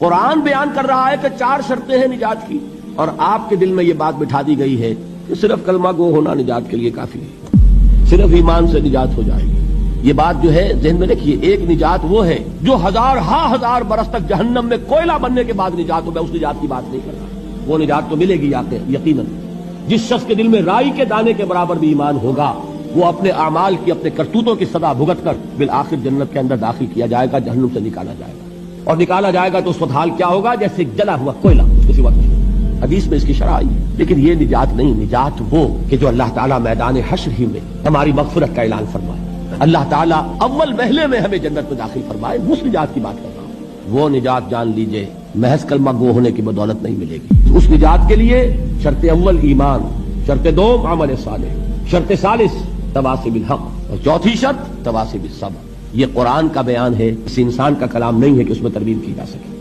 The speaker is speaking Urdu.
قرآن بیان کر رہا ہے کہ 4 شرطیں ہیں نجات کی، اور آپ کے دل میں یہ بات بٹھا دی گئی ہے کہ صرف کلمہ گو ہونا نجات کے لیے کافی ہے، صرف ایمان سے نجات ہو جائے گی۔ یہ بات جو ہے ذہن میں رکھیے، ایک نجات وہ ہے جو ہزار برس تک جہنم میں کوئلہ بننے کے بعد نجات ہو، میں اس نجات کی بات نہیں کر رہا۔ وہ نجات تو ملے گی یقیناً۔ جس شخص کے دل میں رائی کے دانے کے برابر بھی ایمان ہوگا، وہ اپنے اعمال کی، اپنے کرتوتوں کی سزا بھگت کر بالآخر جنت کے اندر داخل کیا جائے گا، جہنم سے نکالا جائے گا، اور نکالا جائے گا تو اس وقت حال کیا ہوگا؟ جیسے جلا ہوا کوئلہ اسی وقت۔ حدیث میں اس کی شرح آئی ہے، لیکن یہ نجات نہیں، نجات وہ کہ جو اللہ تعالیٰ میدان حشر ہی میں ہماری مغفرت کا اعلان فرمائے، اللہ تعالیٰ اول محلے میں ہمیں جنت میں داخل فرمائے، اس نجات کی بات کر رہا ہوں۔ وہ نجات جان لیجئے محض کلمہ گو ہونے کی بدولت نہیں ملے گی۔ اس نجات کے لیے شرط اول ایمان، شرط دوم عمل صالح، شرط ثالث تواصی بالحق، اور چوتھی شرط تواصی بالصبر۔ یہ قرآن کا بیان ہے، کسی انسان کا کلام نہیں ہے کہ اس میں ترمیم کی جا سکے۔